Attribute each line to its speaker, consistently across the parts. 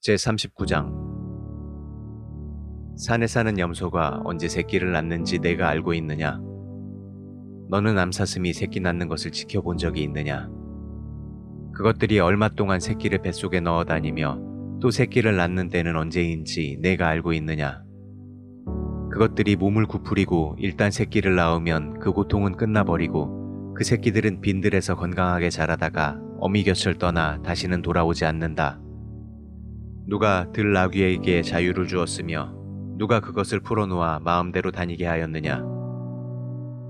Speaker 1: 제39장 산에 사는 염소가 언제 새끼를 낳는지 내가 알고 있느냐? 너는 암사슴이 새끼 낳는 것을 지켜본 적이 있느냐? 그것들이 얼마 동안 새끼를 뱃속에 넣어 다니며 또 새끼를 낳는 때는 언제인지 내가 알고 있느냐? 그것들이 몸을 구부리고 일단 새끼를 낳으면 그 고통은 끝나버리고 그 새끼들은 빈들에서 건강하게 자라다가 어미 곁을 떠나 다시는 돌아오지 않는다. 누가 들나귀에게 자유를 주었으며 누가 그것을 풀어놓아 마음대로 다니게 하였느냐?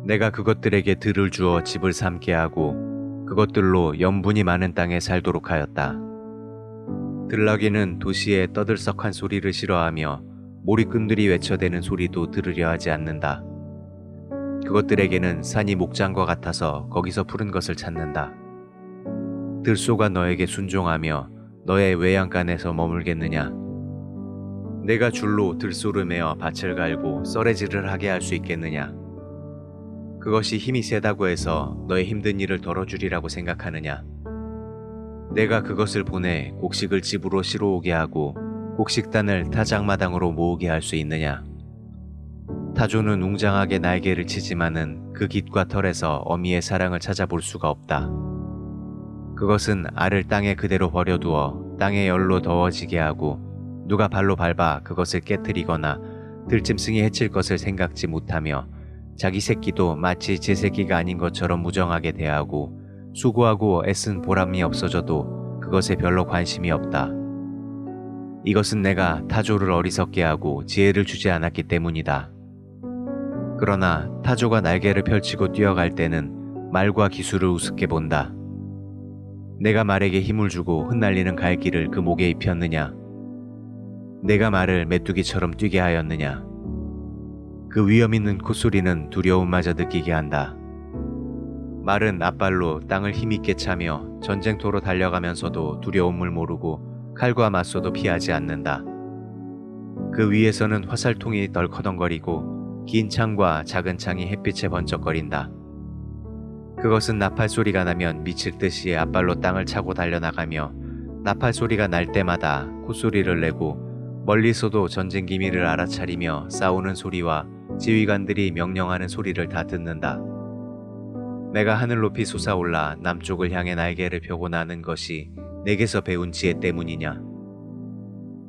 Speaker 1: 내가 그것들에게 들을 주어 집을 삼게 하고 그것들로 염분이 많은 땅에 살도록 하였다. 들나귀는 도시의 떠들썩한 소리를 싫어하며 몰이꾼들이 외쳐대는 소리도 들으려 하지 않는다. 그것들에게는 산이 목장과 같아서 거기서 푸른 것을 찾는다. 들소가 너에게 순종하며 너의 외양간에서 머물겠느냐? 내가 줄로 들소를 매어 밭을 갈고 썰애질을 하게 할 수 있겠느냐? 그것이 힘이 세다고 해서 너의 힘든 일을 덜어주리라고 생각하느냐? 내가 그것을 보내 곡식을 집으로 실어오게 하고 곡식단을 타작마당으로 모으게 할 수 있느냐? 타조는 웅장하게 날개를 치지만은 그 깃과 털에서 어미의 사랑을 찾아볼 수가 없다. 그것은 알을 땅에 그대로 버려두어 땅의 열로 더워지게 하고 누가 발로 밟아 그것을 깨트리거나 들짐승이 해칠 것을 생각지 못하며 자기 새끼도 마치 제 새끼가 아닌 것처럼 무정하게 대하고 수고하고 애쓴 보람이 없어져도 그것에 별로 관심이 없다. 이것은 내가 타조를 어리석게 하고 지혜를 주지 않았기 때문이다. 그러나 타조가 날개를 펼치고 뛰어갈 때는 말과 기술을 우습게 본다. 내가 말에게 힘을 주고 흩날리는 갈기를 그 목에 입혔느냐? 내가 말을 메뚜기처럼 뛰게 하였느냐? 그 위험 있는 콧소리는 두려움마저 느끼게 한다. 말은 앞발로 땅을 힘있게 차며 전쟁터로 달려가면서도 두려움을 모르고 칼과 맞서도 피하지 않는다. 그 위에서는 화살통이 덜커덩거리고 긴 창과 작은 창이 햇빛에 번쩍거린다. 그것은 나팔 소리가 나면 미칠 듯이 앞발로 땅을 차고 달려나가며 나팔 소리가 날 때마다 콧소리를 내고 멀리서도 전쟁 기밀을 알아차리며 싸우는 소리와 지휘관들이 명령하는 소리를 다 듣는다. 내가 하늘 높이 솟아올라 남쪽을 향해 날개를 펴고 나는 것이 내게서 배운 지혜 때문이냐?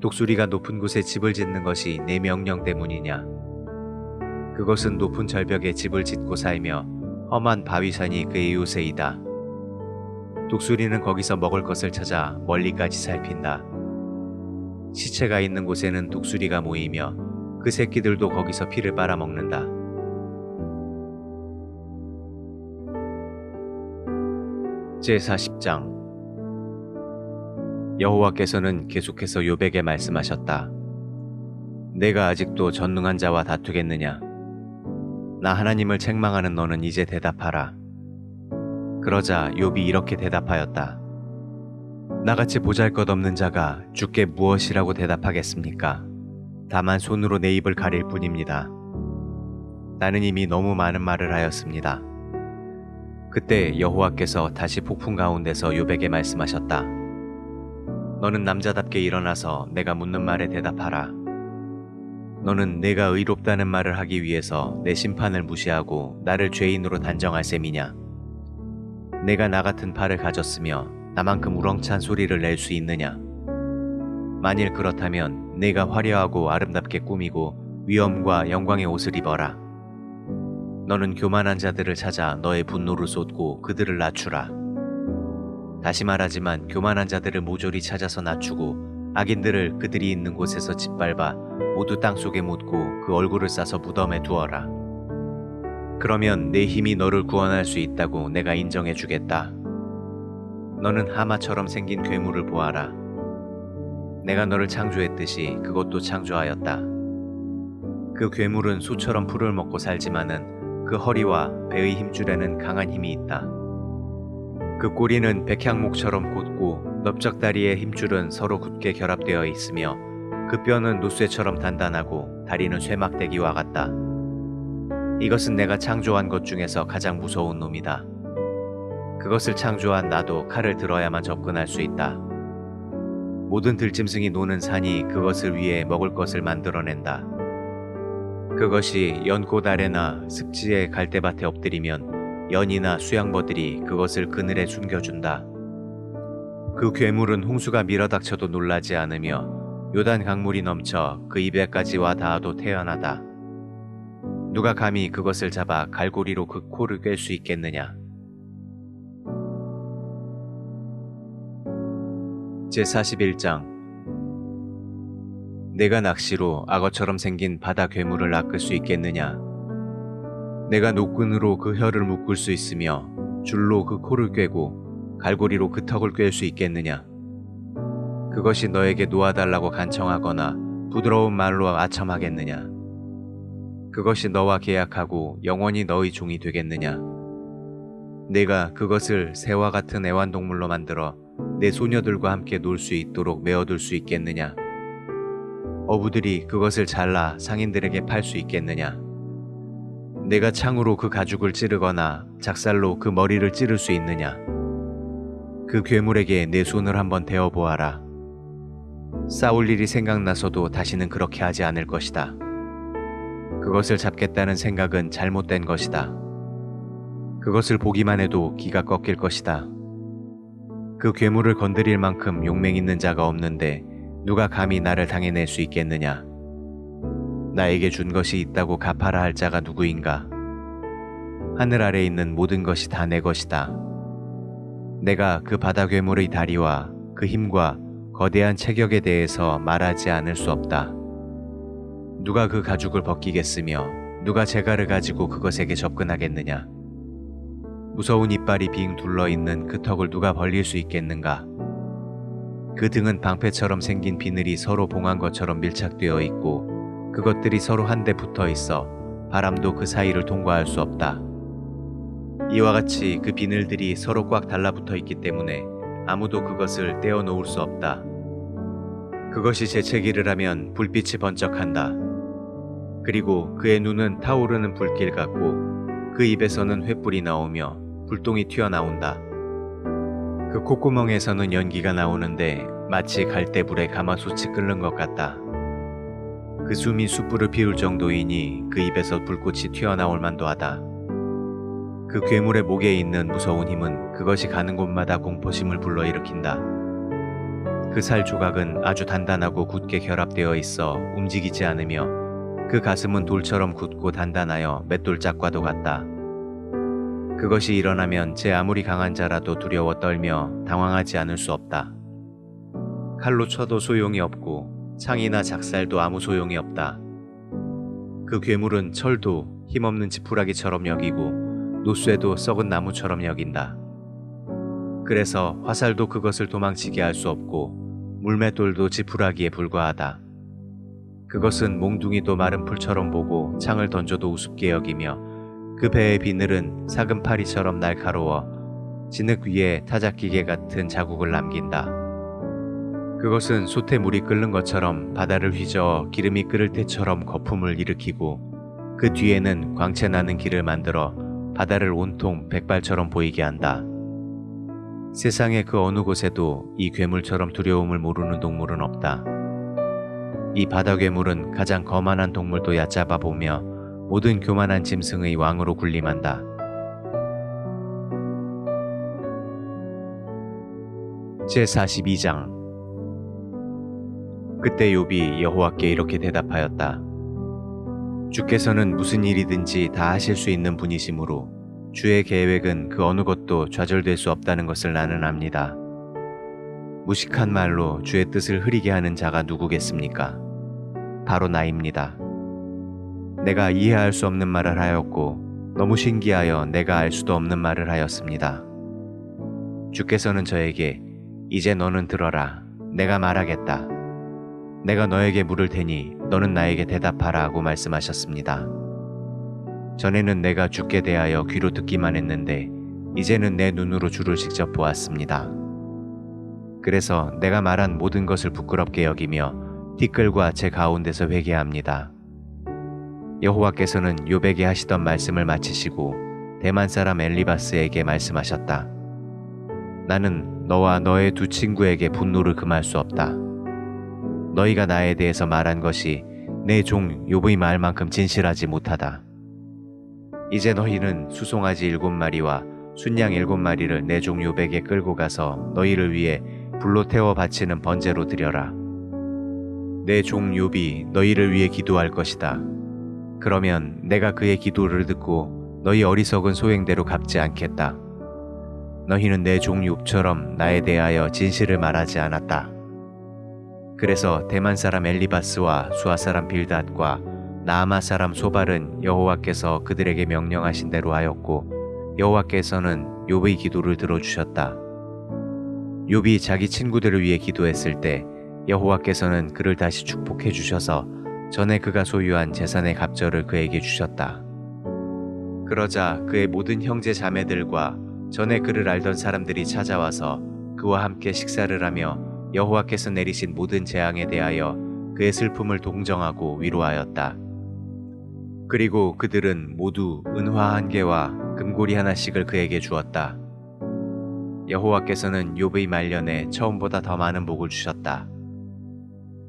Speaker 1: 독수리가 높은 곳에 집을 짓는 것이 내 명령 때문이냐? 그것은 높은 절벽에 집을 짓고 살며 험한 바위산이 그의 요새이다. 독수리는 거기서 먹을 것을 찾아 멀리까지 살핀다. 시체가 있는 곳에는 독수리가 모이며 그 새끼들도 거기서 피를 빨아먹는다. 제40장 여호와께서는 계속해서 욥에게 말씀하셨다. 내가 아직도 전능한 자와 다투겠느냐? 나 하나님을 책망하는 너는 이제 대답하라. 그러자 욥이 이렇게 대답하였다. 나같이 보잘것없는 자가 주께 무엇이라고 대답하겠습니까? 다만 손으로 내 입을 가릴 뿐입니다. 나는 이미 너무 많은 말을 하였습니다. 그때 여호와께서 다시 폭풍 가운데서 욥에게 말씀하셨다. 너는 남자답게 일어나서 내가 묻는 말에 대답하라. 너는 내가 의롭다는 말을 하기 위해서 내 심판을 무시하고 나를 죄인으로 단정할 셈이냐? 내가 나 같은 팔을 가졌으며 나만큼 우렁찬 소리를 낼 수 있느냐? 만일 그렇다면 내가 화려하고 아름답게 꾸미고 위엄과 영광의 옷을 입어라. 너는 교만한 자들을 찾아 너의 분노를 쏟고 그들을 낮추라. 다시 말하지만 교만한 자들을 모조리 찾아서 낮추고 악인들을 그들이 있는 곳에서 짓밟아 모두 땅속에 묻고 그 얼굴을 싸서 무덤에 두어라. 그러면 내 힘이 너를 구원할 수 있다고 내가 인정해 주겠다. 너는 하마처럼 생긴 괴물을 보아라. 내가 너를 창조했듯이 그것도 창조하였다. 그 괴물은 소처럼 풀을 먹고 살지만은 그 허리와 배의 힘줄에는 강한 힘이 있다. 그 꼬리는 백향목처럼 곧고 넓적다리의 힘줄은 서로 굳게 결합되어 있으며 그 뼈는 노쇠처럼 단단하고 다리는 쇠막대기와 같다. 이것은 내가 창조한 것 중에서 가장 무서운 놈이다. 그것을 창조한 나도 칼을 들어야만 접근할 수 있다. 모든 들짐승이 노는 산이 그것을 위해 먹을 것을 만들어낸다. 그것이 연꽃 아래나 습지의 갈대밭에 엎드리면 연이나 수양버들이 그것을 그늘에 숨겨준다. 그 괴물은 홍수가 밀어닥쳐도 놀라지 않으며 요단 강물이 넘쳐 그 입에까지 와 닿아도 태연하다. 누가 감히 그것을 잡아 갈고리로 그 코를 꿰 수 있겠느냐. 제41장. 내가 낚시로 악어처럼 생긴 바다 괴물을 낚을 수 있겠느냐. 내가 노끈으로 그 혀를 묶을 수 있으며 줄로 그 코를 꿰고 갈고리로 그 턱을 꿰 수 있겠느냐. 그것이 너에게 놓아달라고 간청하거나 부드러운 말로 아첨하겠느냐. 그것이 너와 계약하고 영원히 너의 종이 되겠느냐. 내가 그것을 새와 같은 애완동물로 만들어 내 소녀들과 함께 놀 수 있도록 메어둘 수 있겠느냐. 어부들이 그것을 잘라 상인들에게 팔 수 있겠느냐. 내가 창으로 그 가죽을 찌르거나 작살로 그 머리를 찌를 수 있느냐. 그 괴물에게 내 손을 한번 대어보아라. 싸울 일이 생각나서도 다시는 그렇게 하지 않을 것이다. 그것을 잡겠다는 생각은 잘못된 것이다. 그것을 보기만 해도 기가 꺾일 것이다. 그 괴물을 건드릴 만큼 용맹 있는 자가 없는데 누가 감히 나를 당해낼 수 있겠느냐. 나에게 준 것이 있다고 갚아라 할 자가 누구인가. 하늘 아래 있는 모든 것이 다 내 것이다. 내가 그 바다 괴물의 다리와 그 힘과 거대한 체격에 대해서 말하지 않을 수 없다. 누가 그 가죽을 벗기겠으며 누가 재갈을 가지고 그것에게 접근하겠느냐. 무서운 이빨이 빙 둘러있는 그 턱을 누가 벌릴 수 있겠는가. 그 등은 방패처럼 생긴 비늘이 서로 봉한 것처럼 밀착되어 있고 그것들이 서로 한데 붙어 있어 바람도 그 사이를 통과할 수 없다. 이와 같이 그 비늘들이 서로 꽉 달라붙어 있기 때문에 아무도 그것을 떼어 놓을 수 없다. 그것이 재채기를 하면 불빛이 번쩍한다. 그리고 그의 눈은 타오르는 불길 같고 그 입에서는 횃불이 나오며 불똥이 튀어나온다. 그 콧구멍에서는 연기가 나오는데 마치 갈대불에 가마솥이 끓는 것 같다. 그 숨이 숯불을 피울 정도이니 그 입에서 불꽃이 튀어나올 만도 하다. 그 괴물의 목에 있는 무서운 힘은 그것이 가는 곳마다 공포심을 불러일으킨다. 그 살 조각은 아주 단단하고 굳게 결합되어 있어 움직이지 않으며 그 가슴은 돌처럼 굳고 단단하여 맷돌짝과도 같다. 그것이 일어나면 제 아무리 강한 자라도 두려워 떨며 당황하지 않을 수 없다. 칼로 쳐도 소용이 없고 창이나 작살도 아무 소용이 없다. 그 괴물은 철도 힘없는 지푸라기처럼 여기고 노쇠도 썩은 나무처럼 여긴다. 그래서 화살도 그것을 도망치게 할 수 없고 물맷돌도 지푸라기에 불과하다. 그것은 몽둥이도 마른 풀처럼 보고 창을 던져도 우습게 여기며 그 배의 비늘은 삭은 파리처럼 날카로워 진흙 위에 타작기계 같은 자국을 남긴다. 그것은 솥에 물이 끓는 것처럼 바다를 휘저어 기름이 끓을 때처럼 거품을 일으키고 그 뒤에는 광채 나는 길을 만들어 바다를 온통 백발처럼 보이게 한다. 세상의 그 어느 곳에도 이 괴물처럼 두려움을 모르는 동물은 없다. 이 바다 괴물은 가장 거만한 동물도 얕잡아 보며 모든 교만한 짐승의 왕으로 군림한다. 제42장. 그때 욥이 여호와께 이렇게 대답하였다. 주께서는 무슨 일이든지 다 하실 수 있는 분이시므로 주의 계획은 그 어느 것도 좌절될 수 없다는 것을 나는 압니다. 무식한 말로 주의 뜻을 흐리게 하는 자가 누구겠습니까? 바로 나입니다. 내가 이해할 수 없는 말을 하였고 너무 신기하여 내가 알 수도 없는 말을 하였습니다. 주께서는 저에게 이제 너는 들어라. 내가 말하겠다. 내가 너에게 물을 테니 너는 나에게 대답하라 하고 말씀하셨습니다. 전에는 내가 주께 대하여 귀로 듣기만 했는데 이제는 내 눈으로 주를 직접 보았습니다. 그래서 내가 말한 모든 것을 부끄럽게 여기며 티끌과 제 가운데서 회개합니다. 여호와께서는 욥에게 하시던 말씀을 마치시고 대만 사람 엘리바스에게 말씀하셨다. 나는 너와 너의 두 친구에게 분노를 금할 수 없다. 너희가 나에 대해서 말한 것이 내 종 욥의 말만큼 진실하지 못하다. 이제 너희는 수송아지 7마리와 순양 7마리를 내 종 욥에게 끌고 가서 너희를 위해 불로 태워 바치는 번제로 드려라. 내 종 욥이 너희를 위해 기도할 것이다. 그러면 내가 그의 기도를 듣고 너희 어리석은 소행대로 갚지 않겠다. 너희는 내 종 욥처럼 나에 대하여 진실을 말하지 않았다. 그래서 대만 사람 엘리바스와 수아 사람 빌닷과 나아마 사람 소발은 여호와께서 그들에게 명령하신 대로 하였고 여호와께서는 욥의 기도를 들어주셨다. 욥이 자기 친구들을 위해 기도했을 때 여호와께서는 그를 다시 축복해 주셔서 전에 그가 소유한 재산의 갑절을 그에게 주셨다. 그러자 그의 모든 형제 자매들과 전에 그를 알던 사람들이 찾아와서 그와 함께 식사를 하며 여호와께서 내리신 모든 재앙에 대하여 그의 슬픔을 동정하고 위로하였다. 그리고 그들은 모두 은화 1개와 금고리 하나씩을 그에게 주었다. 여호와께서는 욥의 말년에 처음보다 더 많은 복을 주셨다.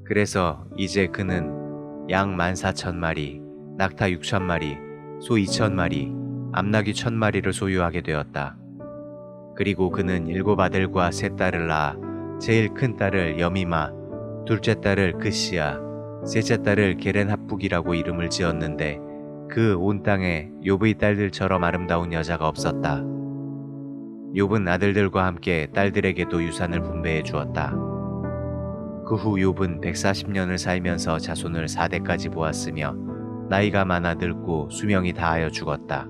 Speaker 1: 그래서 이제 그는 양 14,000마리, 낙타 6,000마리, 소 2,000마리, 암나귀 1,000마리를 소유하게 되었다. 그리고 그는 7 아들과 3 딸을 낳아 제일 큰 딸을 여미마, 둘째 딸을 그시야, 셋째 딸을 게렌합북이라고 이름을 지었는데 그 온 땅에 욥의 딸들처럼 아름다운 여자가 없었다. 욥은 아들들과 함께 딸들에게도 유산을 분배해 주었다. 그 후 욥은 140년을 살면서 자손을 4대까지 보았으며 나이가 많아 늙고 수명이 다하여 죽었다.